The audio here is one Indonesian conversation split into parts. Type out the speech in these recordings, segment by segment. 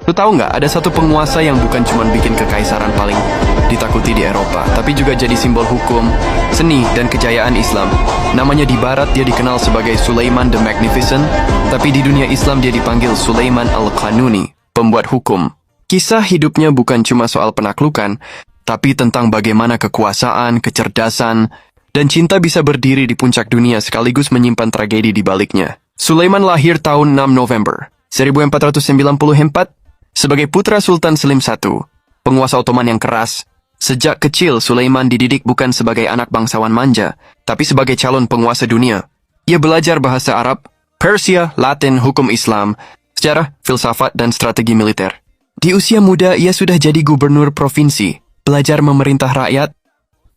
Lu tahu nggak, ada satu penguasa yang bukan cuma bikin kekaisaran paling ditakuti di Eropa, tapi juga jadi simbol hukum, seni, dan kejayaan Islam. Namanya di Barat dia dikenal sebagai Sulaiman the Magnificent, tapi di dunia Islam dia dipanggil Sulaiman al-Qanuni, pembuat hukum. Kisah hidupnya bukan cuma soal penaklukan, tapi tentang bagaimana kekuasaan, kecerdasan, dan cinta bisa berdiri di puncak dunia sekaligus menyimpan tragedi di baliknya. Sulaiman lahir tahun 6 November 1494 sebagai putra Sultan Selim I, penguasa Ottoman yang keras. Sejak kecil, Sulaiman dididik bukan sebagai anak bangsawan manja, tapi sebagai calon penguasa dunia. Ia belajar bahasa Arab, Persia, Latin, hukum Islam, sejarah, filsafat, dan strategi militer. Di usia muda, ia sudah jadi gubernur provinsi, belajar memerintah rakyat,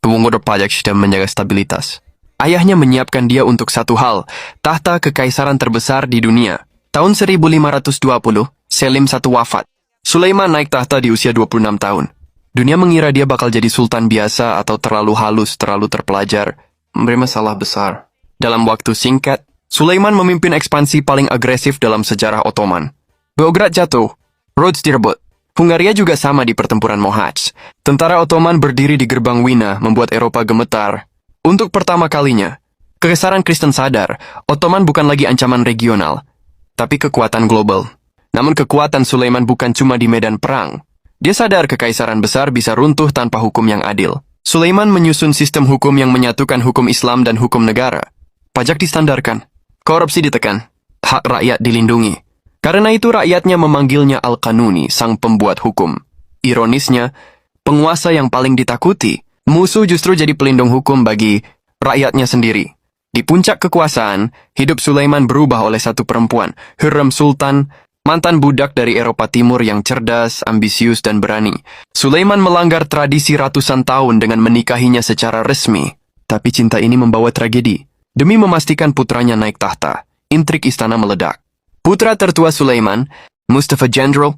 pemungut pajak dan menjaga stabilitas. Ayahnya menyiapkan dia untuk satu hal, tahta kekaisaran terbesar di dunia. Tahun 1520, Selim I wafat. Sulaiman naik tahta di usia 26 tahun. Dunia mengira dia bakal jadi sultan biasa atau terlalu halus, terlalu terpelajar, memberi masalah besar. Dalam waktu singkat, Sulaiman memimpin ekspansi paling agresif dalam sejarah Ottoman. Beograd jatuh, Rhodes direbut. Hungaria juga sama di pertempuran Mohacs. Tentara Ottoman berdiri di gerbang Wina, membuat Eropa gemetar. Untuk pertama kalinya, Kekaisaran Kristen sadar, Ottoman bukan lagi ancaman regional, tapi kekuatan global. Namun kekuatan Sulaiman bukan cuma di medan perang. Dia sadar kekaisaran besar bisa runtuh tanpa hukum yang adil. Sulaiman menyusun sistem hukum yang menyatukan hukum Islam dan hukum negara. Pajak distandarkan, korupsi ditekan, hak rakyat dilindungi. Karena itu rakyatnya memanggilnya Al-Qanuni, sang pembuat hukum. Ironisnya, penguasa yang paling ditakuti, musuh justru jadi pelindung hukum bagi rakyatnya sendiri. Di puncak kekuasaan, hidup Sulaiman berubah oleh satu perempuan, Hürrem Sultan, mantan budak dari Eropa Timur yang cerdas, ambisius, dan berani. Sulaiman melanggar tradisi ratusan tahun dengan menikahinya secara resmi. Tapi cinta ini membawa tragedi. Demi memastikan putranya naik tahta, intrik istana meledak. Putra tertua Sulaiman, Mustafa General,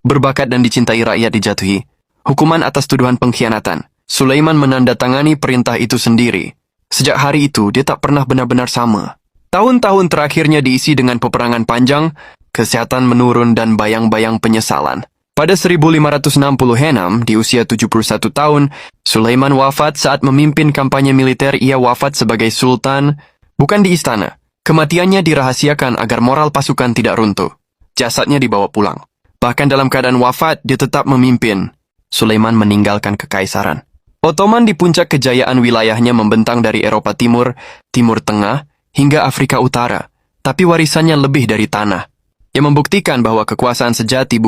berbakat dan dicintai rakyat dijatuhi. Hukuman atas tuduhan pengkhianatan. Sulaiman menandatangani perintah itu sendiri. Sejak hari itu, dia tak pernah benar-benar sama. Tahun-tahun terakhirnya diisi dengan peperangan panjang, kesehatan menurun, dan bayang-bayang penyesalan. Pada 1566, di usia 71 tahun, Sulaiman wafat saat memimpin kampanye militer. Ia wafat sebagai sultan, bukan di istana. Kematiannya dirahasiakan agar moral pasukan tidak runtuh. Jasadnya dibawa pulang. Bahkan dalam keadaan wafat, dia tetap memimpin. Sulaiman meninggalkan kekaisaran. Ottoman di puncak kejayaan wilayahnya membentang dari Eropa Timur, Timur Tengah, hingga Afrika Utara. Tapi warisannya lebih dari tanah, yang membuktikan bahwa kekuasaan sejati